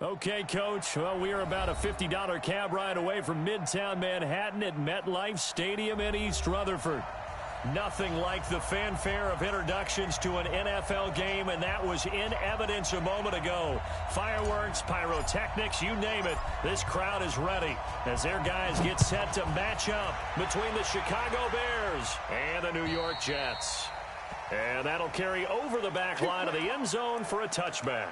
Okay, Coach. Well, we are about a $50 cab ride away from Midtown Manhattan at MetLife Stadium in East Rutherford. Nothing like the fanfare of introductions to an NFL game, and that was in evidence a moment ago. Fireworks, pyrotechnics, you name it. This crowd is ready as their guys get set to match up between the Chicago Bears and the New York Jets. And that'll carry over the back line of the end zone for a touchback.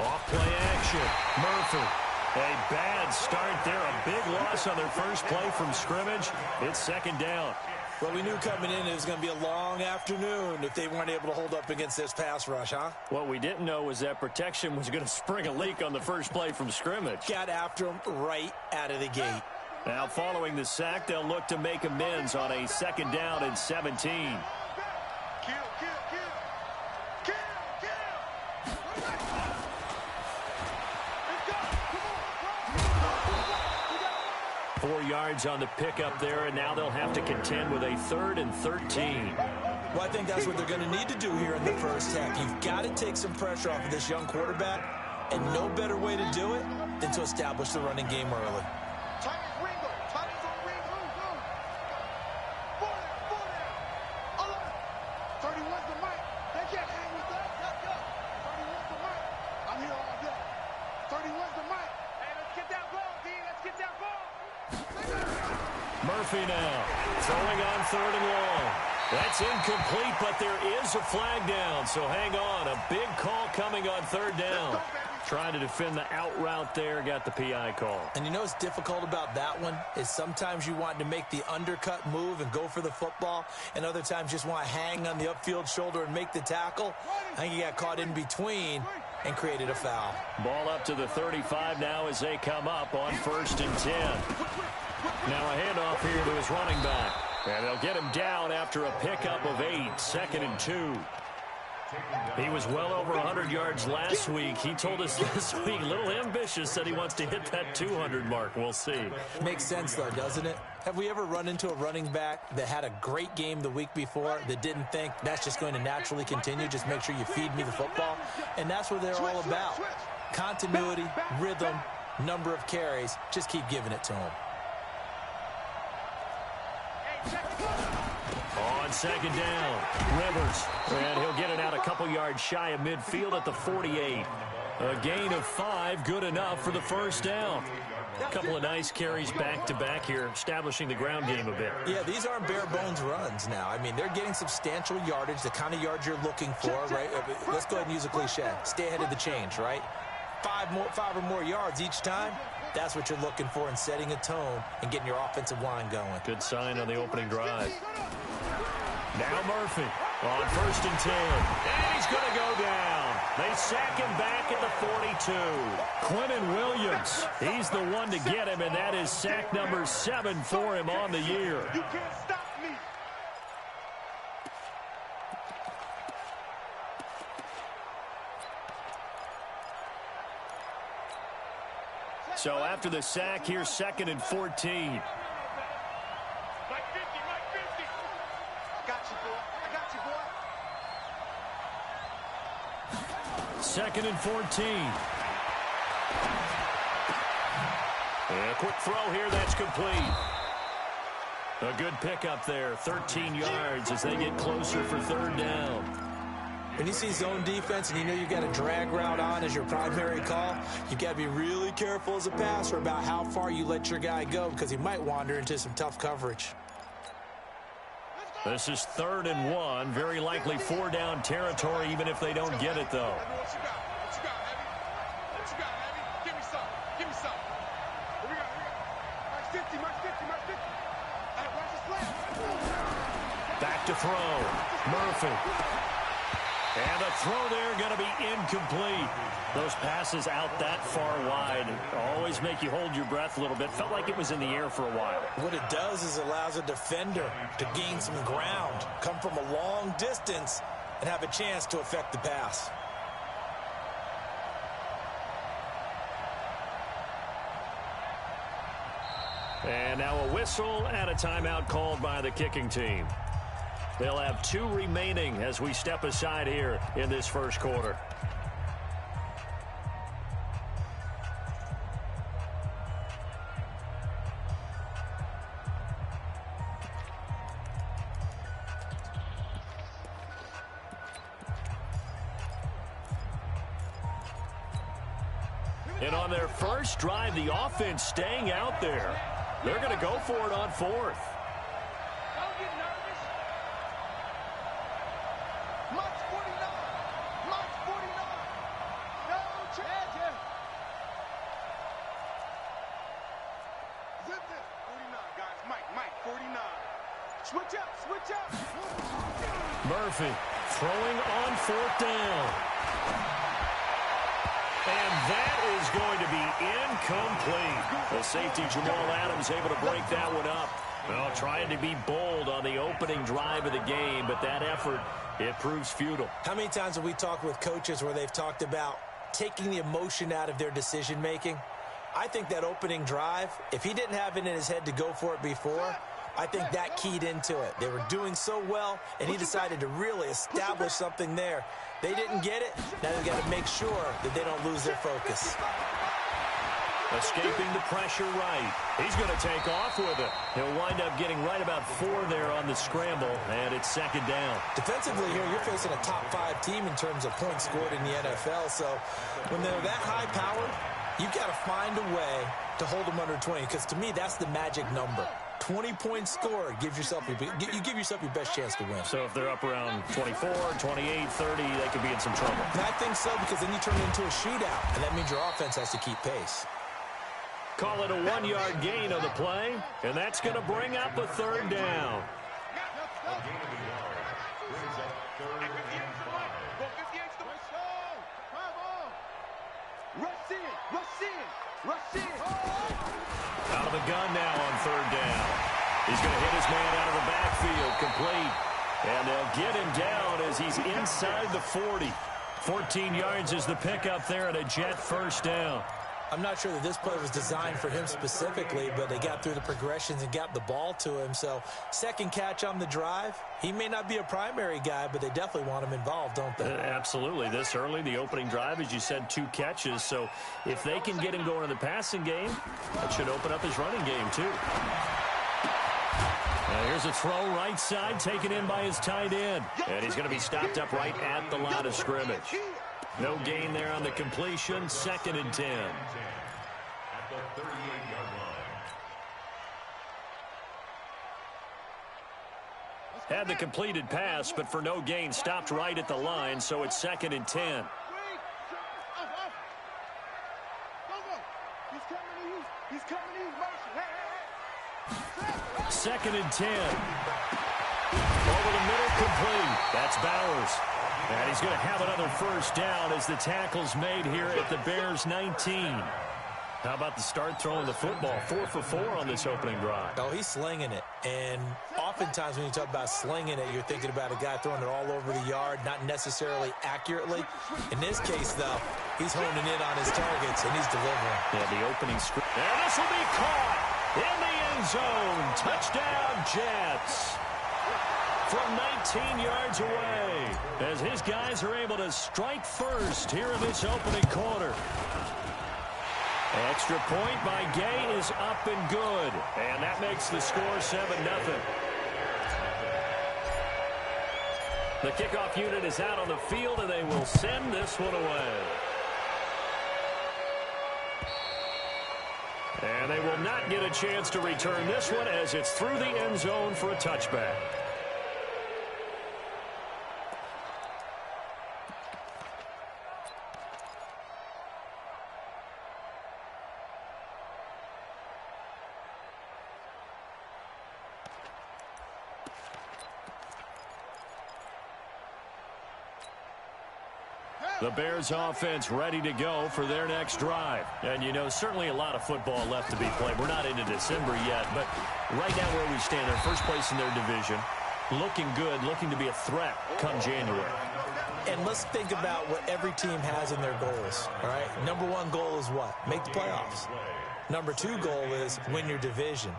Off-play action. Murphy. A bad start there. A big loss on their first play from scrimmage. It's second down. Well, we knew coming in it was going to be a long afternoon if they weren't able to hold up against this pass rush, huh? What we didn't know was that protection was going to spring a leak on the first play from scrimmage. Got after him right out of the gate. Now, following the sack, they'll look to make amends on a second down and 17. 4 yards on the pickup there, and now they'll have to contend with a 3rd and 13. Well, I think that's what they're going to need to do here in the first half. You've got to take some pressure off of this young quarterback, and no better way to do it than to establish the running game early. Murphy now throwing on 3rd and long. That's incomplete, but there is a flag down, so hang on. A big call coming on 3rd down. Trying to defend the out route there, got the PI call. And you know what's difficult about that one is sometimes you want to make the undercut move and go for the football, and other times just want to hang on the upfield shoulder and make the tackle. I think he got caught in between and created a foul. Ball up to the 35 now as they come up on 1st and 10. Now a handoff here to his running back. And they'll get him down after a pickup of 8, 2nd and 2. He was well over 100 yards last week. He told us this week, a little ambitious, said he wants to hit that 200 mark. We'll see. Makes sense, though, doesn't it? Have we ever run into a running back that had a great game the week before that didn't think that's just going to naturally continue? Just make sure you feed me the football. And that's what they're all about. Continuity, rhythm, number of carries. Just keep giving it to him. On 2nd down, Rivers. And he'll get it out a couple yards shy of midfield at the 48. A gain of 5, good enough for the first down. A couple of nice carries back-to-back here, establishing the ground game a bit. Yeah, these aren't bare-bones runs now. I mean, they're getting substantial yardage, the kind of yards you're looking for, right? Let's go ahead and use a cliche. Stay ahead of the change, right? 5 or more yards each time. That's what you're looking for in setting a tone and getting your offensive line going. Good sign on the opening drive. Now Murphy on 1st and 10. And he's going to go down. They sack him back at the 42. Quentin Williams, he's the one to get him, and that is sack number 7 for him on the year. You can't stop me. So after the sack, here's 2nd and 14. Mike 50. I got you, boy. 2nd and 14. And a quick throw here, that's complete. A good pickup there, 13 yards as they get closer for 3rd down. When you see zone defense and you know you've got a drag route on as your primary call, you've got to be really careful as a passer about how far you let your guy go because he might wander into some tough coverage. This is 3rd and 1, very likely 4-down territory even if they don't get it, though. What you got, Heavy? Give me some. Here we go. Mike 50. Hey, watch this play. Back to throw. Murphy. And the throw there going to be incomplete. Those passes out that far wide always make you hold your breath a little bit. Felt like it was in the air for a while. What it does is allows a defender to gain some ground, come from a long distance, and have a chance to affect the pass. And now a whistle and a timeout called by the kicking team. They'll have 2 remaining as we step aside here in this first quarter. And on their first drive, the offense staying out there. They're going to go for it on 4th. Don't get nervous. March 49. March 49. No chance. Zip it. 49, guys. Mike, 49. Switch up. Murphy throwing on 4th down. And that is going to be incomplete. The safety, Jamal Adams, able to break that one up. Well, trying to be bold on the opening drive of the game, but that effort, it proves futile. How many times have we talked with coaches where they've talked about taking the emotion out of their decision-making? I think that opening drive, if he didn't have it in his head to go for it before, I think that keyed into it. They were doing so well, and he decided to really establish something there. They didn't get it. Now they've got to make sure that they don't lose their focus. Escaping the pressure right. He's going to take off with it. He'll wind up getting right about 4 there on the scramble, and it's 2nd down. Defensively here, you're facing a top 5 team in terms of points scored in the NFL, so when they're that high-powered, you've got to find a way to hold them under 20, because to me, that's the magic number. 20 points scored, you give yourself your best chance to win. So if they're up around 24, 28, 30, they could be in some trouble. And I think so, because then you turn it into a shootout, and that means your offense has to keep pace. Call it a 1-yard gain on the play, and that's going to bring up a 3rd down. Out of the gun now on 3rd down. He's going to hit his man out of the backfield, complete. And they'll get him down as he's inside the 40. 14 yards is the pickup there, and a Jet 1st down. I'm not sure that this play was designed for him specifically, but they got through the progressions and got the ball to him. So 2nd catch on the drive. He may not be a primary guy, but they definitely want him involved, don't they? Absolutely. This early, the opening drive, as you said, 2 catches. So if they can get him going in the passing game, that should open up his running game too. Here's a throw right side taken in by his tight end. And he's going to be stopped up right at the line of scrimmage. No gain there on the completion. 2nd and 10. At the 38-yard line. Had the completed pass, but for no gain, stopped right at the line, so it's 2nd and 10. He's coming to you. Hey. 2nd and 10. Over the middle, complete. That's Bowers. And he's going to have another 1st down as the tackle's made here at the Bears' 19. How about the start throwing the football? 4 for 4 on this opening drive. Oh, he's slinging it. And oftentimes when you talk about slinging it, you're thinking about a guy throwing it all over the yard, not necessarily accurately. In this case, though, he's honing in on his targets, and he's delivering. Yeah, the opening script. And this will be caught in the end zone. Touchdown, Jets. From 19 yards away, as his guys are able to strike first here in this opening quarter. Extra point by Gay is up and good, and that makes the score 7-0. The kickoff unit is out on the field, and they will send this one away. And they will not get a chance to return this one as it's through the end zone for a touchback. The Bears offense ready to go for their next drive. And, you know, certainly a lot of football left to be played. We're not into December yet, but right now where we stand, they're first place in their division, looking good, looking to be a threat come January. And let's think about what every team has in their goals, all right? Number one goal is what? Make the playoffs. Number two goal is win your division.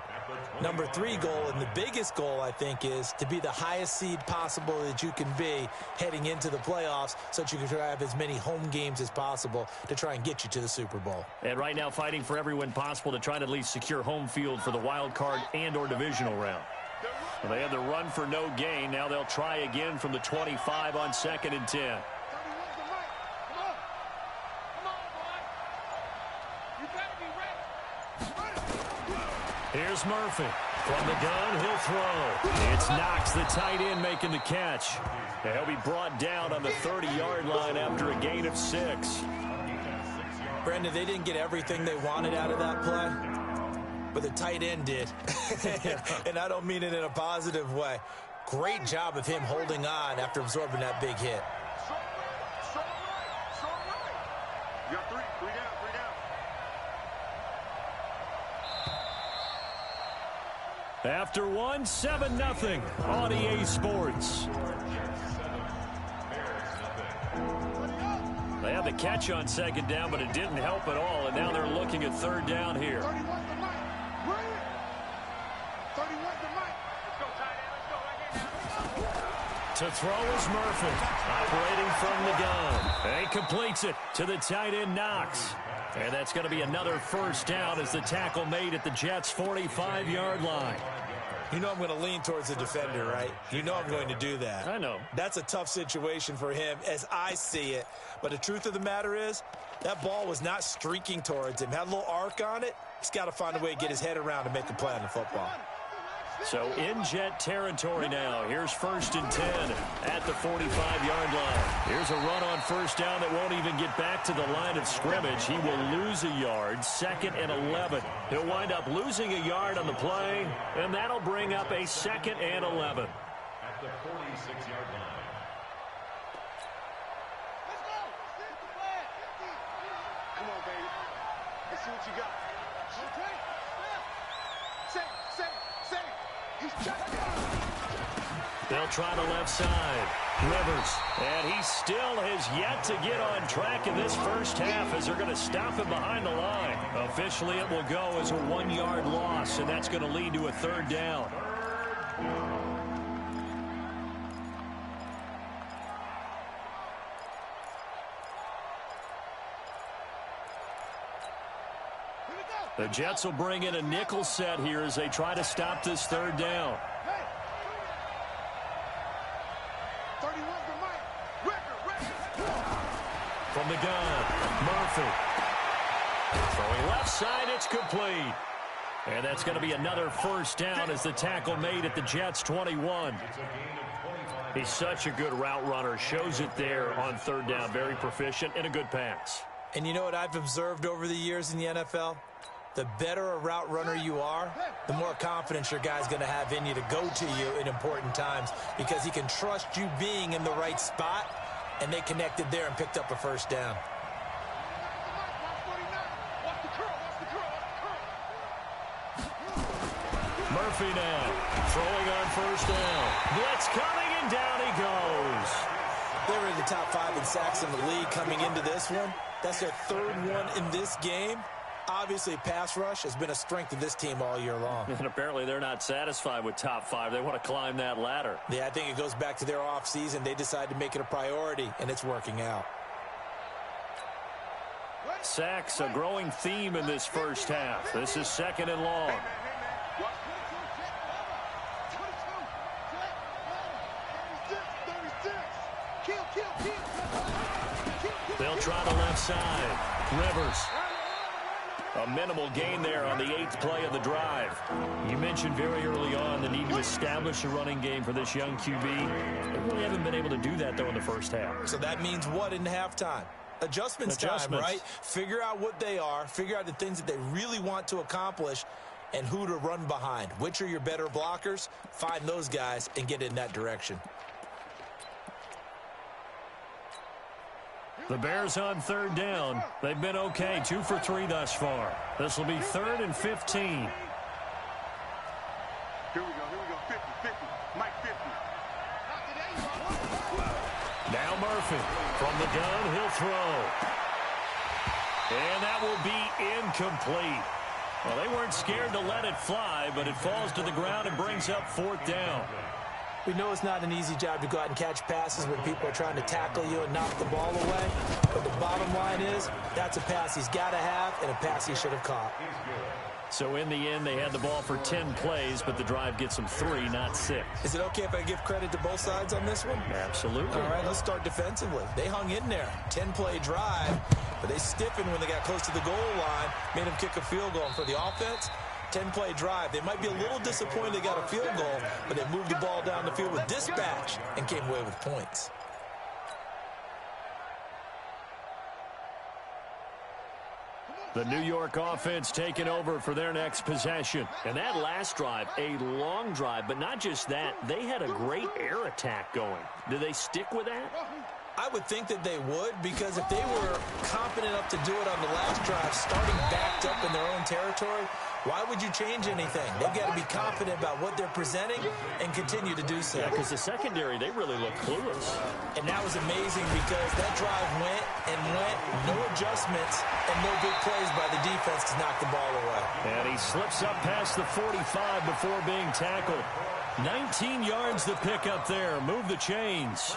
Number three goal, and the biggest goal, I think, is to be the highest seed possible that you can be heading into the playoffs so that you can try to have as many home games as possible to try and get you to the Super Bowl. And right now fighting for every win possible to try to at least secure home field for the wild card and or divisional round. Well, they had the run for no gain. Now they'll try again from the 25 on 2nd and 10. Here's Murphy. From the gun, he'll throw. It's Knox, the tight end, making the catch. And he'll be brought down on the 30-yard line after a gain of 6. Brandon, they didn't get everything they wanted out of that play, but the tight end did. And I don't mean it in a positive way. Great job of him holding on after absorbing that big hit. You got three down. After one, 7-0 on EA Sports. They had the catch on 2nd down, but it didn't help at all, and now they're looking at 3rd down here. 31's the mic. Run it. 31's the mic. Let's go, tight end. Let's go right here now. To throw is Murphy, operating from the gun. And he completes it to the tight end, Knox. And that's going to be another 1st down as the tackle made at the Jets' 45-yard line. You know I'm going to lean towards the defender, right? You know I'm going to do that. I know. That's a tough situation for him as I see it. But the truth of the matter is, that ball was not streaking towards him. Had a little arc on it. He's got to find a way to get his head around and make a play on the football. So in Jet territory now. Here's 1st and 10 at the 45-yard line. Here's a run on 1st down that won't even get back to the line of scrimmage. He will lose a yard. 2nd and 11. He'll wind up losing a yard on the play, and that'll bring up a 2nd and 11. At the 46-yard line. Let's go. Come on, baby. Let's see what you got. Okay. Say. They'll try the left side. Rivers. And he still has yet to get on track in this first half as they're going to stop him behind the line. Officially, it will go as a 1-yard loss, and that's going to lead to a 3rd down. The Jets will bring in a nickel set here as they try to stop this 3rd down. Hey. 31's the mic. Record. From the gun, Murphy. Throwing left side, it's complete. And that's going to be another 1st down as the tackle made at the Jets' 21. He's such a good route runner. Shows it there on 3rd down. Very proficient and a good pass. And you know what I've observed over the years in the NFL? The better a route runner you are, the more confidence your guy's going to have in you to go to you in important times because he can trust you being in the right spot, and they connected there and picked up a 1st down. Murphy now throwing on 1st down. Blitz coming, and down he goes. They were in the top 5 in sacks in the league coming into this one. That's their 3rd one in this game. Obviously, pass rush has been a strength of this team all year long. And apparently they're not satisfied with top 5. They want to climb that ladder. Yeah, I think it goes back to their offseason. They decided to make it a priority, and it's working out. Sacks, a growing theme in this first half. This is 2nd and long. They'll try the left side. Rivers. A minimal gain there on the 8th play of the drive. You mentioned very early on the need to establish a running game for this young QB. They really haven't been able to do that, though, in the first half. So that means what in halftime? Adjustments time, right? Figure out what they are. Figure out the things that they really want to accomplish and who to run behind. Which are your better blockers? Find those guys and get in that direction. The Bears on third down. They've been okay, 2 for 3 thus far. This will be 3rd and 15. Here we go, 50, 50, Mike 50. Now Murphy from the gun, he'll throw. And that will be incomplete. Well, they weren't scared to let it fly, but it falls to the ground and brings up 4th down. We know it's not an easy job to go out and catch passes when people are trying to tackle you and knock the ball away. But the bottom line is, that's a pass he's got to have and a pass he should have caught. So in the end, they had the ball for 10 plays, but the drive gets them 3, not 6. Is it okay if I give credit to both sides on this one? Absolutely. All right, let's start defensively. They hung in there. 10-play drive, but they stiffened when they got close to the goal line, made them kick a field goal. And for the offense, 10-play drive. They might be a little disappointed they got a field goal, but they moved the ball down the field with dispatch and came away with points. The New York offense taking over for their next possession. And that last drive, a long drive, but not just that. They had a great air attack going. Do they stick with that? I would think that they would, because if they were confident enough to do it on the last drive, starting backed up in their own territory, why would you change anything? They've got to be confident about what they're presenting and continue to do so. Yeah, because the secondary, they really look clueless. And that was amazing because that drive went and went, no adjustments, and no big plays by the defense to knock the ball away. And he slips up past the 45 before being tackled. 19 yards to pick up there. Move the chains.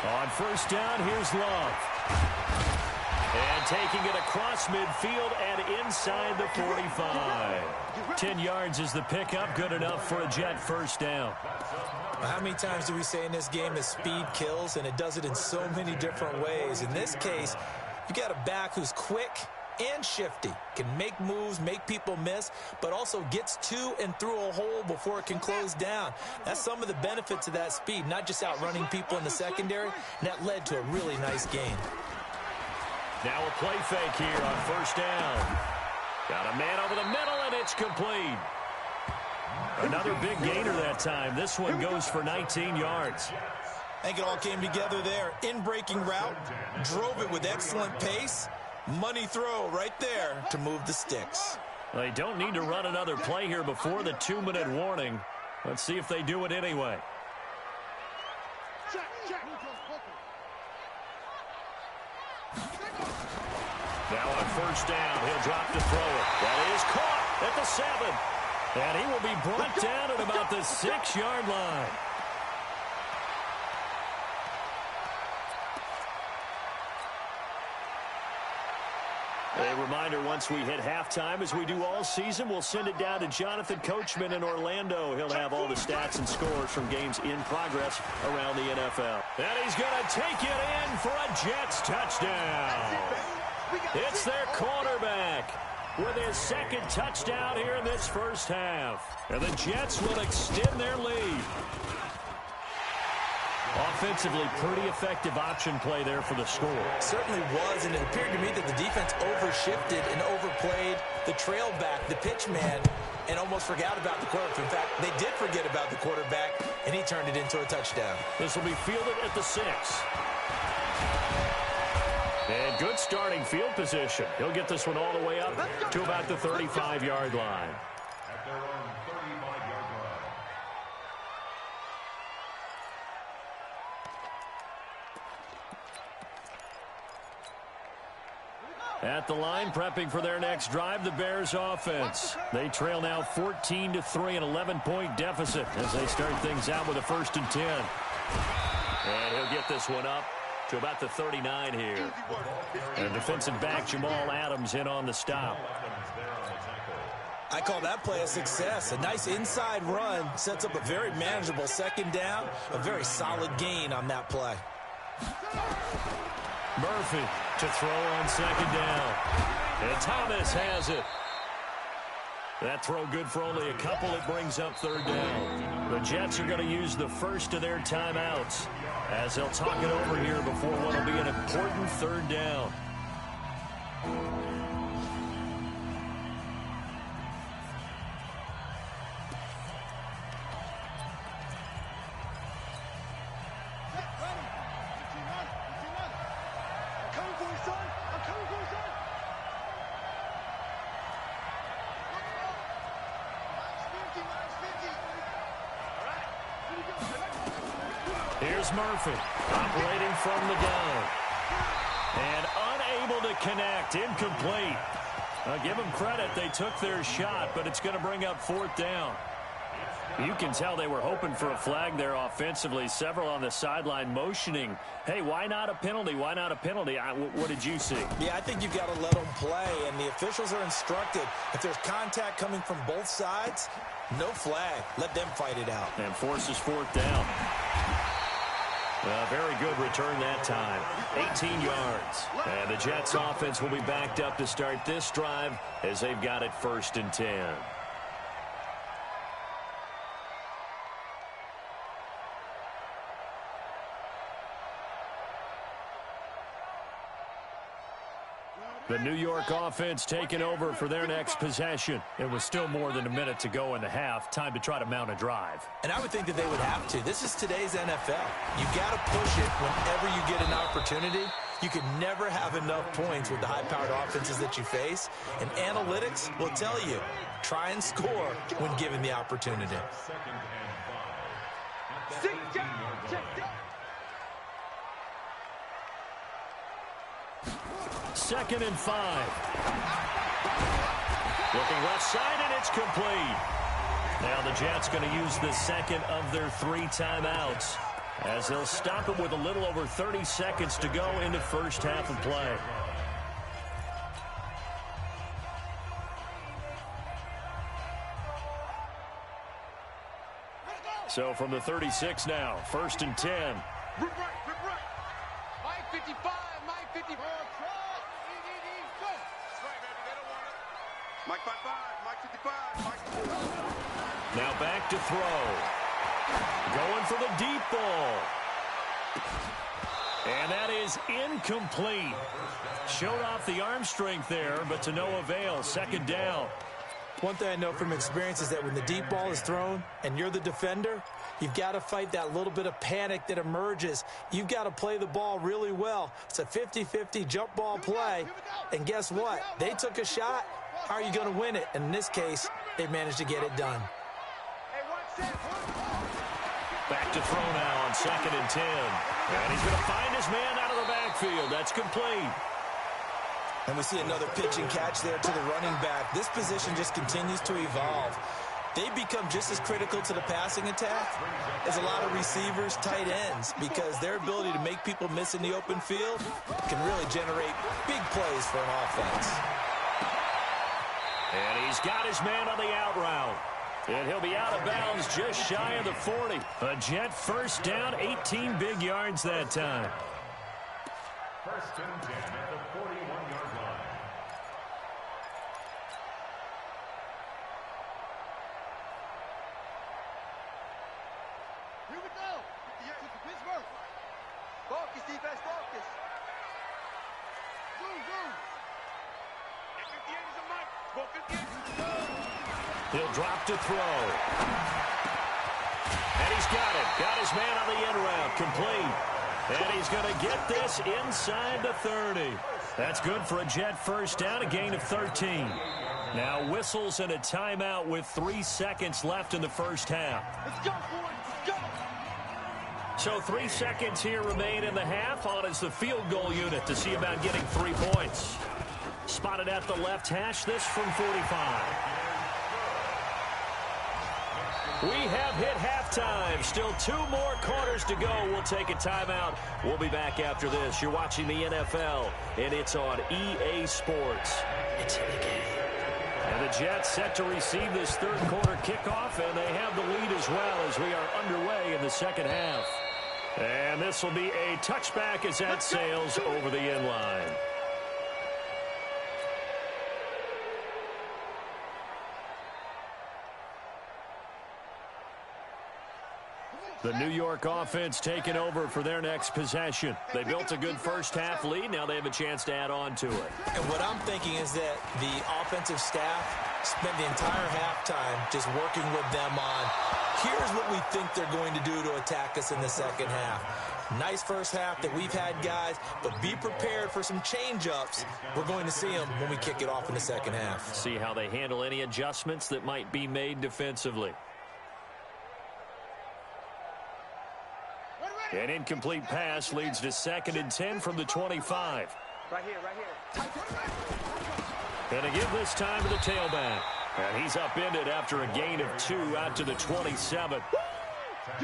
On first down, here's Love. And taking it across midfield and inside the 45. 10 yards is the pickup, good enough for a Jet first down. How many times do we say in this game that speed kills, and it does it in so many different ways? In this case, you got a back who's quick and shifty, can make moves, make people miss, but also gets to and through a hole before it can close down. That's some of the benefits of that speed, not just outrunning people in the secondary, and that led to a really nice gain. Now a play fake here on first down. Got a man over the middle, and it's complete. Another big gainer that time. This one goes for 19 yards. I think it all came together there. In-breaking route, drove it with excellent pace. Money throw right there to move the sticks. They don't need to run another play here before the 2-minute warning. Let's see if they do it anyway. Now on first down, he'll drop to throw it. That is caught at the 7. And he will be brought down at about the 6-yard line. A reminder, once we hit halftime, as we do all season, we'll send it down to Jonathan Coachman in Orlando. He'll have all the stats and scores from games in progress around the NFL. And he's going to take it in for a Jets touchdown. It's their quarterback with his second touchdown here in this first half. And the Jets will extend their lead. Offensively, pretty effective option play there for the score. Certainly was, and it appeared to me that the defense overshifted and overplayed the trail back, the pitch man, and almost forgot about the quarterback. In fact, they did forget about the quarterback, and he turned it into a touchdown. This will be fielded at the 6. And good starting field position. He'll get this one all the way up to about the 35-yard line. At the line, prepping for their next drive, the Bears offense. They trail now 14-3, an 11-point deficit as they start things out with a 1st and 10. And he'll get this one up to about the 39 here. And defensive back Jamal Adams in on the stop. I call that play a success. A nice inside run sets up a very manageable 2nd down, a very solid gain on that play. Murphy to throw on 2nd down. And Thomas has it. That throw good for only a couple. It brings up 3rd down. The Jets are going to use the first of their timeouts as they'll talk it over here before what will be an important third down. Here's Murphy, operating from the gun. And unable to connect, incomplete. Give them credit, they took their shot, but it's going to bring up fourth down. You can tell they were hoping for a flag there offensively. Several on the sideline motioning, hey, why not a penalty? Why not a penalty? What did you see? Yeah, I think you've got to let them play, and the officials are instructed. If there's contact coming from both sides, no flag. Let them fight it out. And forces fourth down. Very good return that time. 18 yards. And the Jets offense will be backed up to start this drive as they've got it 1st and 10. The New York offense taking over for their next possession. It was still more than a minute to go in the half. Time to try to mount a drive. And I would think that they would have to. This is today's NFL. You got to push it whenever you get an opportunity. You can never have enough points with the high-powered offenses that you face. And analytics will tell you, try and score when given the opportunity. Second and 5. Looking left side, and it's complete. Now the Jets going to use the second of their 3 timeouts as they'll stop it with a little over 30 seconds to go into first half of play. So from the 36 now, 1st and 10. Rip right. Mike 55, Mike 54. Mike 55, Mike 55, Mike. Now back to throw. Going for the deep ball. And that is incomplete. Showed off the arm strength there, but to no avail. 2nd down. One thing I know from experience is that when the deep ball is thrown and you're the defender, you've got to fight that little bit of panic that emerges. You've got to play the ball really well. It's a 50-50 jump ball play. And guess what? They took a shot. How are you going to win it? And in this case, they managed to get it done. Back to throw now on 2nd and 10. And he's going to find his man out of the backfield. That's complete. And we see another pitch and catch there to the running back. This position just continues to evolve. They become just as critical to the passing attack as a lot of receivers, tight ends, because their ability to make people miss in the open field can really generate big plays for an offense. And he's got his man on the out route. And he'll be out of bounds just shy of the 40. A Jet first down, 18 big yards that time. 1st and 10 at the 41-yard line. Here we go. Pittsburgh. Focus, defense, focus. Zoom. 58 is a mic. 58. He'll drop to throw. And he's got it. Got his man on the end route. Complete. And he's going to get this inside the 30. That's good for a Jet first down, a gain of 13. Now whistles and a timeout with 3 seconds left in the first half. Let's go, boys. Let's go. So 3 seconds here remain in the half. On is the field goal unit to see about getting 3 points. Spotted at the left hash, this from 45. We have hit halftime. Still 2 more quarters to go. We'll take a timeout. We'll be back after this. You're watching the NFL, and it's on EA Sports. It's in the game. And the Jets set to receive this 3rd quarter kickoff, and they have the lead as well as we are underway in the 2nd half. And this will be a touchback as that sails over the end line. The New York offense taking over for their next possession. They built a good first-half lead. Now they have a chance to add on to it. And what I'm thinking is that the offensive staff spent the entire halftime just working with them on, here's what we think they're going to do to attack us in the second half. Nice first half that we've had, guys, but be prepared for some change-ups. We're going to see them when we kick it off in the second half. See how they handle any adjustments that might be made defensively. An incomplete pass leads to 2nd and 10 from the 25. Right here, right here. And a give this time to the tailback. And he's upended after a gain of 2 out to the 27.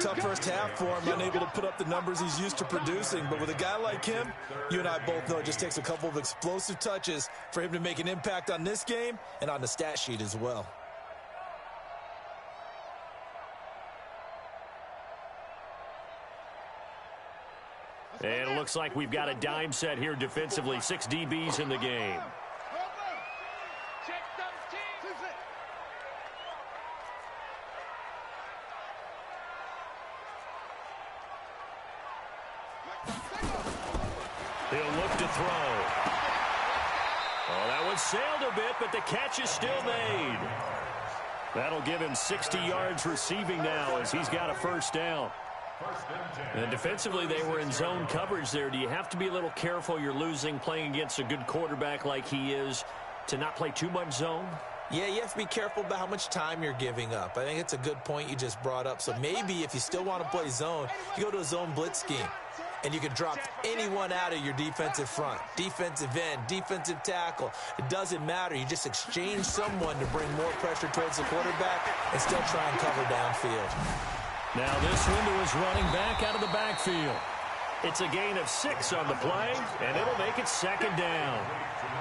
Tough first half for him, unable to put up the numbers he's used to producing. But with a guy like him, you and I both know it just takes a couple of explosive touches for him to make an impact on this game and on the stat sheet as well. And it looks like we've got a dime set here defensively. 6 DBs in the game. He'll look to throw. Oh, that one sailed a bit, but the catch is still made. That'll give him 60 yards receiving now as he's got a first down. And defensively, they were in zone coverage there. Do you have to be a little careful you're losing playing against a good quarterback like he is to not play too much zone? Yeah, you have to be careful about how much time you're giving up. I think it's a good point you just brought up. So maybe if you still want to play zone, you go to a zone blitz scheme. And you can drop anyone out of your defensive front, defensive end, defensive tackle. It doesn't matter. You just exchange someone to bring more pressure towards the quarterback and still try and cover downfield. Now this window is running back out of the backfield. It's a gain of 6 on the play, and it'll make it 2nd down.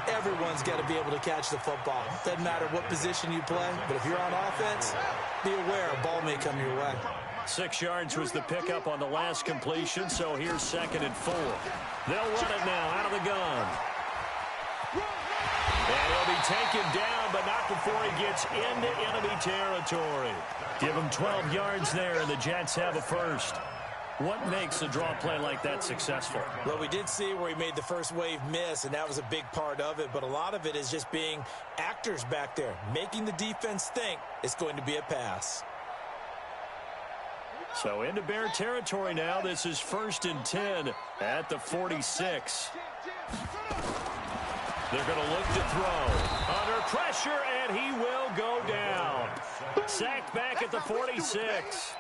Everyone's got to be able to catch the football. Doesn't matter what position you play, but if you're on offense, be aware a ball may come your way. 6 yards was the pickup on the last completion, so here's 2nd and 4. They'll run it now out of the gun. And he'll be taken down, but not before he gets into enemy territory. Give him 12 yards there, and the Jets have a first. What makes a draw play like that successful? Well, we did see where he made the first wave miss, and that was a big part of it. But a lot of it is just being actors back there, making the defense think it's going to be a pass. So into Bear territory now. This is 1st and 10 at the 46. They're going to look to throw. Under pressure, and he will go down. Sacked back at the 46.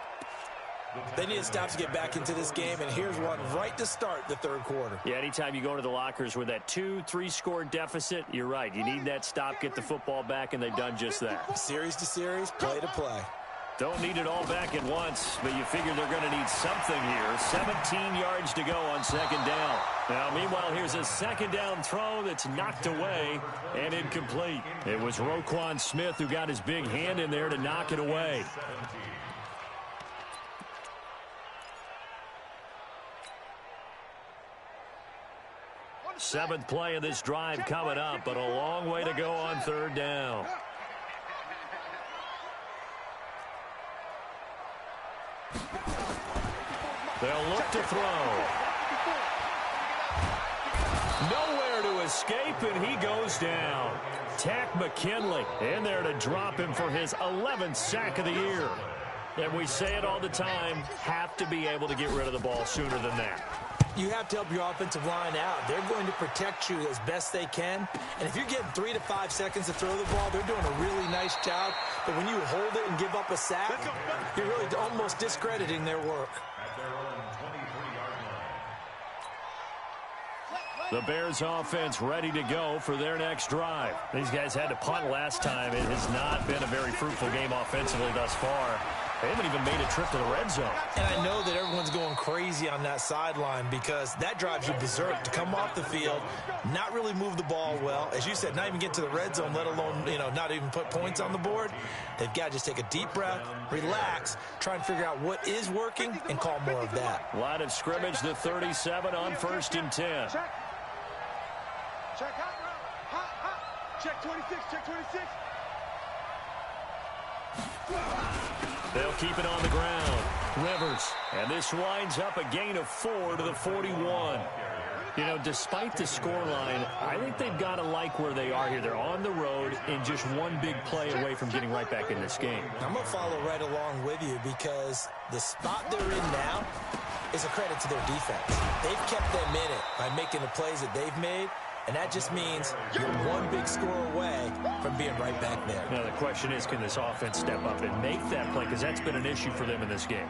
They need to stop to get back into this game, and here's one right to start the third quarter. Yeah, anytime you go into the lockers with that 2-3 score deficit, you're right. You need that stop, get the football back, and they've done just that. Series to series, play to play. Don't need it all back at once, but you figure they're going to need something here. 17 yards to go on 2nd down. Now, meanwhile, here's a 2nd down throw that's knocked away and incomplete. It was Roquan Smith who got his big hand in there to knock it away. Seventh play of this drive coming up, but a long way to go on 3rd down. They'll look to throw. Nowhere to escape, and he goes down. Tack McKinley in there to drop him for his 11th sack of the year. And we say it all the time, have to be able to get rid of the ball sooner than that. You have to help your offensive line out. They're going to protect you as best they can. And if you're getting 3 to 5 seconds to throw the ball, they're doing a really nice job. But when you hold it and give up a sack, you're really almost discrediting their work. The Bears offense ready to go for their next drive. These guys had to punt last time. It has not been a very fruitful game offensively thus far. They haven't even made a trip to the red zone. And I know that everyone's going crazy on that sideline because that drives you berserk to come off the field, not really move the ball well. As you said, not even get to the red zone, let alone, not even put points on the board. They've got to just take a deep breath, relax, try and figure out what is working, and call more of that. Line of scrimmage, the 37 on 1st and 10. Check. Check hot. Check 26. Check 26. They'll keep it on the ground. Rivers. And this winds up a gain of 4 to the 41. You know, despite the scoreline, I think they've got to like where they are here. They're on the road and just one big play away from getting right back in this game. I'm going to follow right along with you because the spot they're in now is a credit to their defense. They've kept them in it by making the plays that they've made, and that just means you're one big score away from being right back there. Now, the question is, can this offense step up and make that play? Because that's been an issue for them in this game.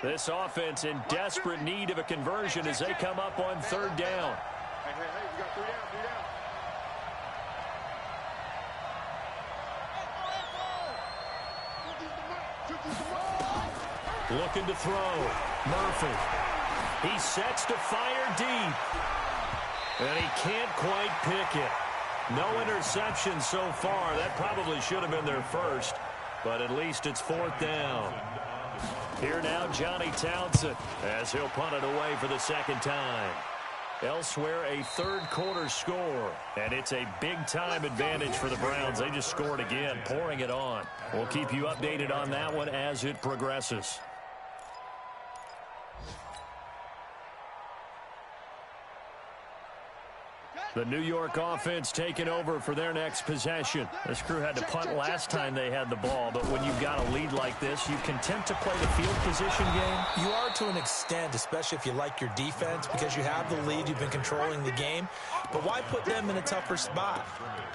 This offense in desperate need of a conversion as they come up on 3rd down. Hey, we got 3 down, 3 down. Looking to throw. Murphy. He sets to fire deep. And he can't quite pick it. No interception so far. That probably should have been their first. But at least it's 4th down. Here now, Johnny Townsend, as he'll punt it away for the 2nd time. Elsewhere, a 3rd quarter score, and it's a big-time advantage for the Browns. They just scored again, pouring it on. We'll keep you updated on that one as it progresses. The New York offense taking over for their next possession. This crew had to punt last time they had the ball, but when you've got a lead like this, you content to play the field position game? You are to an extent, especially if you like your defense, because you have the lead, you've been controlling the game. But why put them in a tougher spot?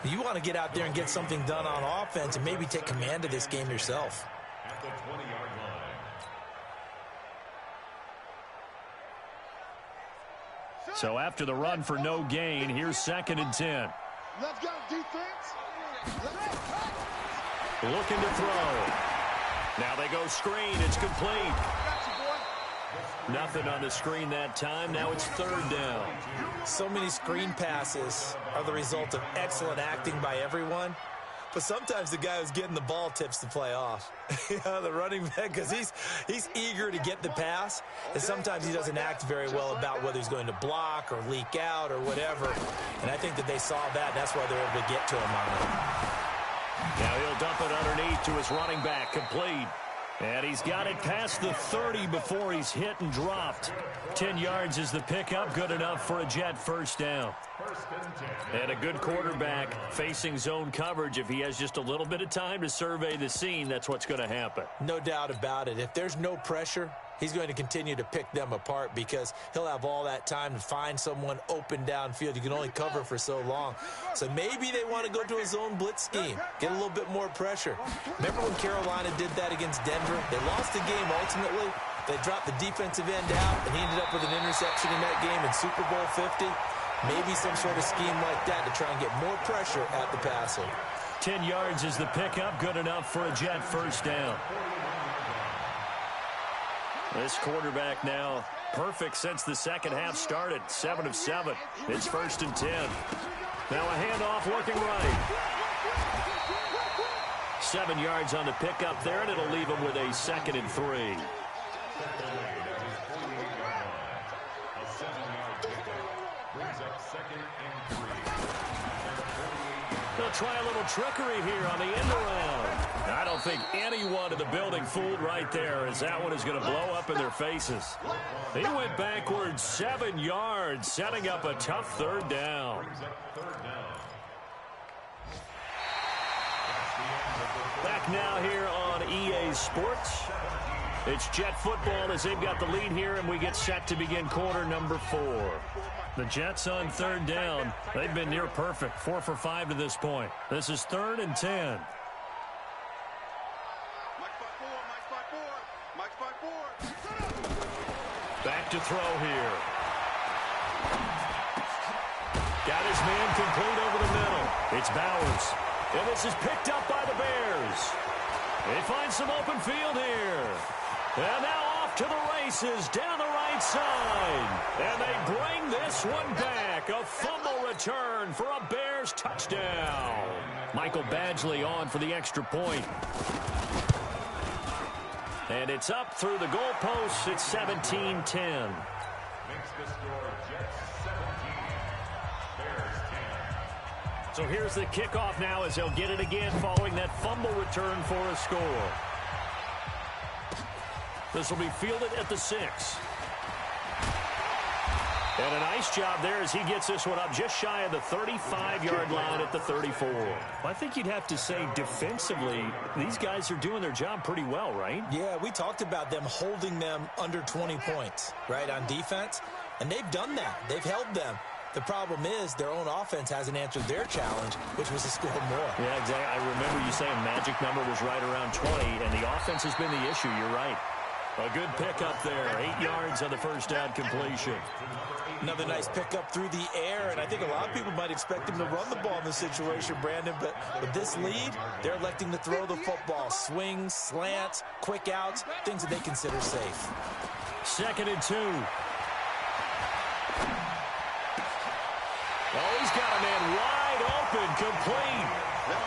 You want to get out there and get something done on offense and maybe take command of this game yourself. At the 20-yard line. So after the run for no gain, here's 2nd and 10. Let's go, defense. Looking to throw. Now they go screen. It's complete. Nothing on the screen that time. Now it's 3rd down. So many screen passes are the result of excellent acting by everyone. But sometimes the guy who's getting the ball tips the play off. The running back, because he's eager to get the pass, and sometimes he doesn't act very well about whether he's going to block or leak out or whatever. And I think that they saw that, and that's why they're able to get to him on it. Now he'll dump it underneath to his running back, complete. And he's got it past the 30 before he's hit and dropped. 10 yards is the pickup, good enough for a Jet 1st down. And a good quarterback facing zone coverage. If he has just a little bit of time to survey the scene, that's what's going to happen. No doubt about it. If there's no pressure, he's going to continue to pick them apart because he'll have all that time to find someone open downfield. You can only cover for so long. So maybe they want to go to a zone blitz scheme, get a little bit more pressure. Remember when Carolina did that against Denver? They lost the game ultimately. They dropped the defensive end out, and he ended up with an interception in that game in Super Bowl 50. Maybe some sort of scheme like that to try and get more pressure at the passer. 10 yards is the pickup, good enough for a Jet 1st down. This quarterback now perfect since the 2nd half started. 7 of 7. It's 1st and 10. Now a handoff working right. 7 yards on the pickup there, and it'll leave him with a 2nd and 3. They'll try a little trickery here on the end around. I don't think anyone in the building fooled right there, as that one is going to blow up in their faces. He went backwards 7 yards, setting up a tough 3rd down. Back now here on EA Sports. It's Jet football as they've got the lead here, and we get set to begin quarter number 4. The Jets on 3rd down. They've been near perfect, 4 for 5 to this point. This is 3rd and 10. Back to throw here. Got his man complete over the middle. It's Bowers. And this is picked up by the Bears. They find some open field here. And now off to the races down the right side. And they bring this one back. A fumble return for a Bears touchdown. Michael Badgley on for the extra point. And it's up through the goalposts. It's 17-10. Makes the score Jets 17, Bears 10. So here's the kickoff now as they'll get it again following that fumble return for a score. This will be fielded at the 6. And a nice job there as he gets this one up just shy of the 35-yard line at the 34. Well, I think you'd have to say defensively, these guys are doing their job pretty well, right? Yeah, we talked about them holding them under 20 points, right, on defense. And they've done that. They've held them. The problem is their own offense hasn't answered their challenge, which was to score more. Yeah, exactly. I remember you saying magic number was right around 20, and the offense has been the issue. You're right. A good pickup there. 8 yards on the first down completion. Another nice pickup through the air, and I think a lot of people might expect him to run the ball in this situation, Brandon, but with this lead, they're electing to throw the football. Swings, slants, quick outs, things that they consider safe. 2nd and 2. Oh, he's got a man wide open, complete.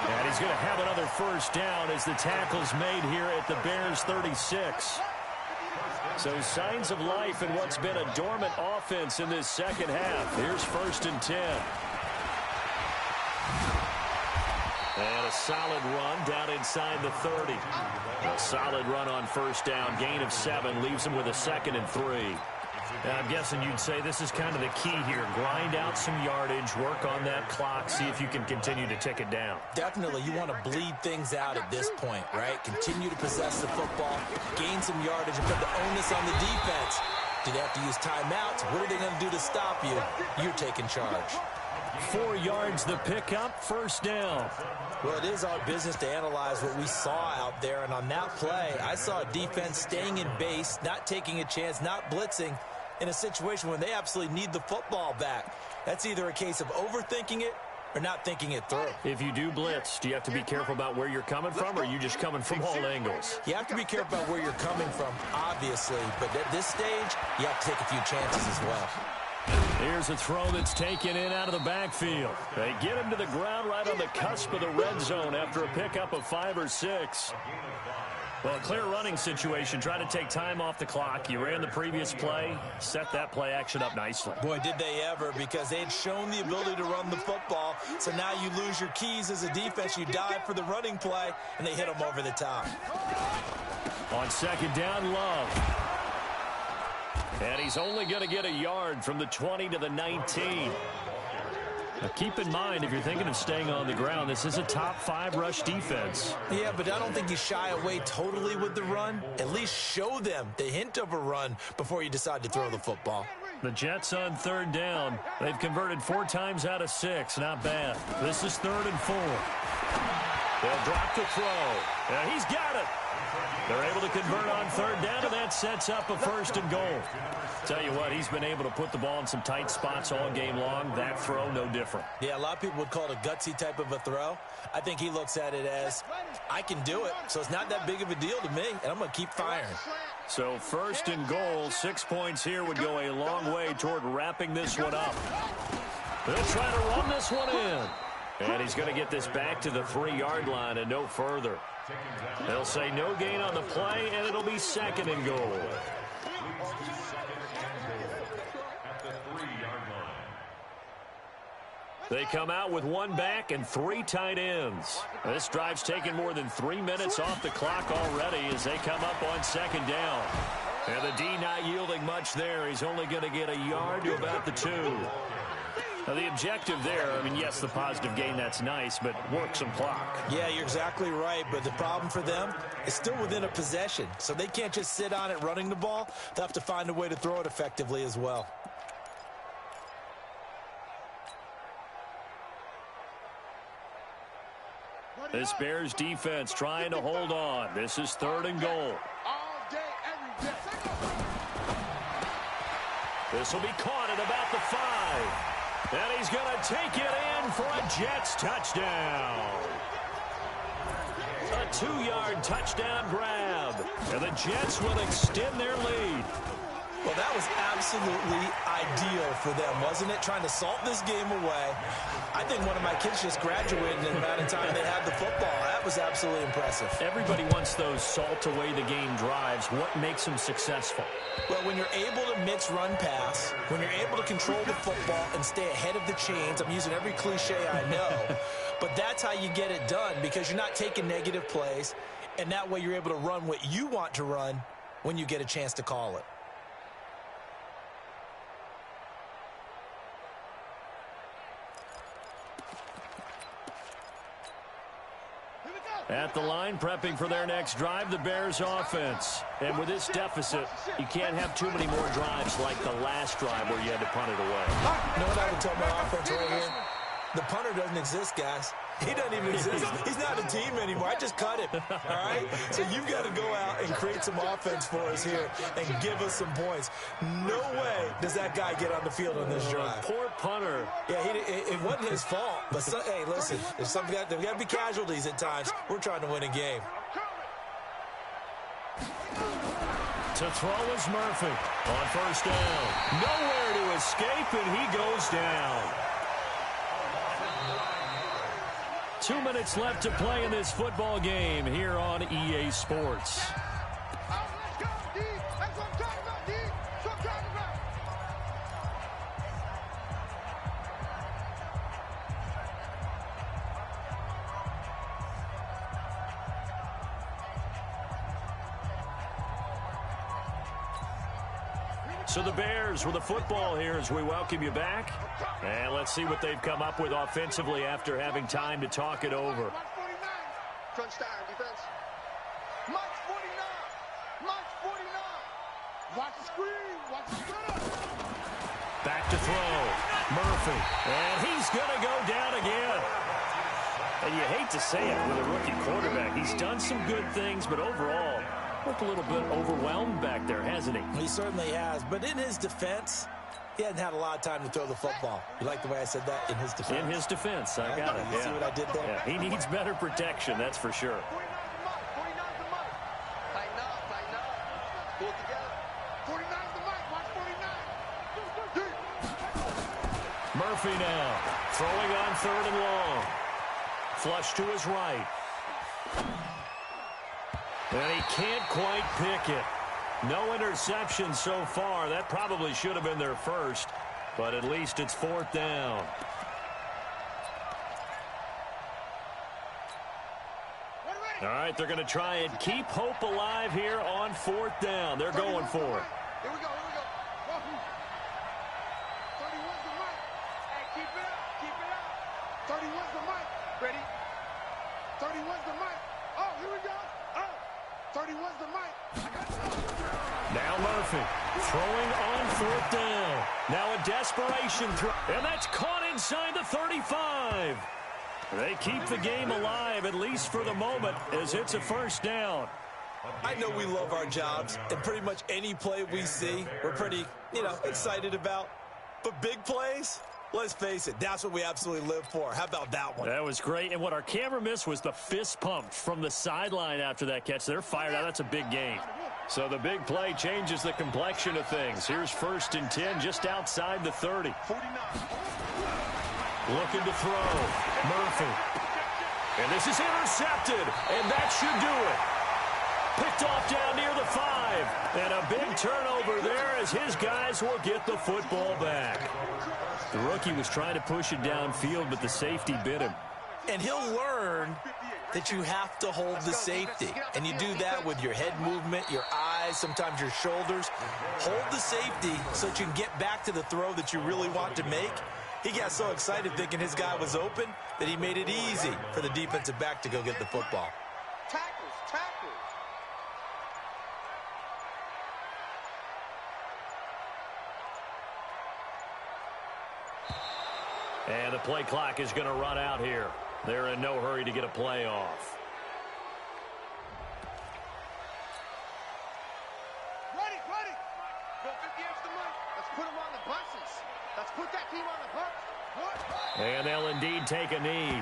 And he's going to have another first down as the tackle's made here at the Bears' 36. So signs of life in what's been a dormant offense in this second half. Here's 1st and 10. And a solid run down inside the 30. A solid run on first down. Gain of 7 leaves him with a 2nd and 3. I'm guessing you'd say this is kind of the key here. Grind out some yardage, work on that clock, see if you can continue to tick it down. Definitely. You want to bleed things out at this point, right? Continue to possess the football, gain some yardage, and put the onus on the defense. Do they have to use timeouts? What are they going to do to stop you? You're taking charge. 4 yards the pickup, first down. Well, it is our business to analyze what we saw out there, and on that play, I saw a defense staying in base, not taking a chance, not blitzing, in a situation when they absolutely need the football back. That's either a case of overthinking it or not thinking it through. If you do blitz, do you have to be careful about where you're coming from, or are you just coming from all angles? You have to be careful about where you're coming from, obviously, but at this stage, you have to take a few chances as well. Here's a throw that's taken in out of the backfield. They get him to the ground right on the cusp of the red zone after a pickup of 5 or 6. Well, a clear running situation. Try to take time off the clock. You ran the previous play, set that play action up nicely. Boy, did they ever, because they had shown the ability to run the football. So now you lose your keys as a defense. You dive for the running play, and they hit them over the top. On 2nd down, Love. And he's only going to get a yard from the 20 to the 19. Now keep in mind, if you're thinking of staying on the ground, this is a top 5 rush defense. Yeah, but I don't think you shy away totally with the run. At least show them the hint of a run before you decide to throw the football. The Jets on 3rd down. They've converted 4 times out of 6. Not bad. This is 3rd and 4. They'll drop to throw. And he's got it. They're able to convert on 3rd down, and that sets up a 1st and goal. Tell you what, he's been able to put the ball in some tight spots all game long. That throw, no different. Yeah, a lot of people would call it a gutsy type of a throw. I think he looks at it as, I can do it, so it's not that big of a deal to me, and I'm going to keep firing. So 1st and goal, 6 points here would go a long way toward wrapping this one up. They'll try to run this one in. And he's going to get this back to the 3-yard line and no further. They'll say no gain on the play, and it'll be 2nd and goal. They come out with 1 back and 3 tight ends. This drive's taken more than 3 minutes off the clock already as they come up on 2nd down. And the D not yielding much there. He's only going to get a yard to about the 2. Now, the objective there, I mean, yes, the positive gain, that's nice, but work some clock. Yeah, you're exactly right, but the problem for them is still within a possession, so they can't just sit on it running the ball. They'll have to find a way to throw it effectively as well. This Bears defense trying to hold on. This is 3rd and goal. This will be caught at about the 5. And he's going to take it in for a Jets touchdown. A 2-yard touchdown grab. And the Jets will extend their lead. Well, that was absolutely ideal for them, wasn't it? Trying to salt this game away. I think one of my kids just graduated in the amount of time they had the football. That was absolutely impressive. Everybody wants those salt-away-the-game drives. What makes them successful? Well, when you're able to mix run-pass, when you're able to control the football and stay ahead of the chains, I'm using every cliche I know, but that's how you get it done because you're not taking negative plays, and that way you're able to run what you want to run when you get a chance to call it. At the line, prepping for their next drive, the Bears offense. And with this deficit, you can't have too many more drives like the last drive where you had to punt it away. You know what I would tell my offense right here? The punter doesn't exist, guys. He doesn't even exist. He's not a team anymore. I just cut him, all right? So you've got to go out and create some offense for us here and give us some points. No way does that guy get on the field on this drive. Poor punter. Yeah, it wasn't his fault. But, hey, listen, there's got to be casualties at times. We're trying to win a game. To throw is Murphy on first down. Nowhere to escape, and he goes down. 2 minutes left to play in this football game here on EA Sports. So the Bears with the football here as we welcome you back. And let's see what they've come up with offensively after having time to talk it over. Crunch time, defense. March 49. March 49. Watch the screen. Watch the screen. Back to throw. Murphy. And he's going to go down again. And you hate to say it with a rookie quarterback. He's done some good things, but overall, looked a little bit overwhelmed back there, hasn't he? He certainly has. But in his defense, he hasn't had a lot of time to throw the football. You like the way I said that? In his defense. In his defense. I got it. You see what I did there? Yeah, he needs better protection, that's for sure. 49's the money. Tighten up, tighten up. Pull it together. 49's the money. Watch 49. Murphy now. Throwing on third and long. Flush to his right. And he can't quite pick it. No interception so far. That probably should have been their first, but at least it's fourth down. All right, they're going to try and keep hope alive here on fourth down. They're going for it. Here we go, here we go. 31's the mic. Hey, keep it up, keep it up. 31's the mic. Ready? 31's the mic. Oh, here we go. Oh, 31's the mic. Now Murphy throwing on fourth down. Now a desperation throw. And that's caught inside the 35. They keep the game alive, at least for the moment, as it's a first down. I know we love our jobs, and pretty much any play we see, we're pretty, excited about. But big plays, let's face it, that's what we absolutely live for. How about that one? That was great. And what our camera missed was the fist pump from the sideline after that catch. They're fired out. That's a big gain. So the big play changes the complexion of things. Here's 1st and 10 just outside the 30. 49. Looking to throw. Murphy. And this is intercepted. And that should do it. Picked off down near the 5. And a big turnover there as his guys will get the football back. The rookie was trying to push it downfield, but the safety bit him. And he'll learn that you have to hold the safety. And you do that with your head movement, your eyes, sometimes your shoulders. Hold the safety so that you can get back to the throw that you really want to make. He got so excited thinking his guy was open that he made it easy for the defensive back to go get the football. Tackles, tackles. And the play clock is going to run out here. They're in no hurry to get a play off. Ready, ready. Go 50 extra money. Let's put them on the buses. Let's put that team on the bus. What? And they'll indeed take a knee.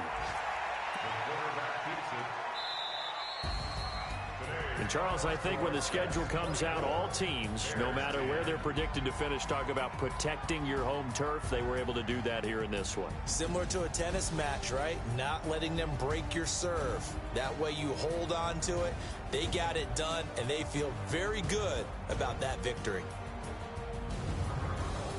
And, Charles, I think when the schedule comes out, all teams, no matter where they're predicted to finish, talk about protecting your home turf. They were able to do that here in this one. Similar to a tennis match, right? Not letting them break your serve. That way you hold on to it. They got it done, and they feel very good about that victory.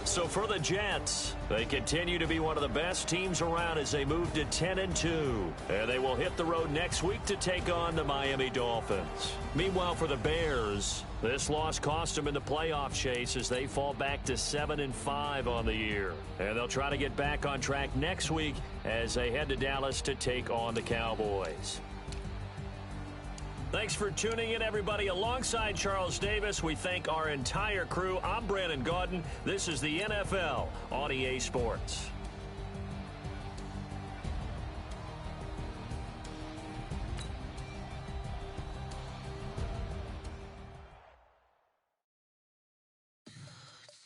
So for the Jets, they continue to be one of the best teams around as they move to 10-2. And they will hit the road next week to take on the Miami Dolphins. Meanwhile, for the Bears, this loss cost them in the playoff chase as they fall back to 7-5 on the year. And they'll try to get back on track next week as they head to Dallas to take on the Cowboys. Thanks for tuning in, everybody. Alongside Charles Davis, we thank our entire crew. I'm Brandon Gaudin. This is the NFL on EA Sports.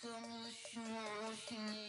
Tell me what you want, what you need.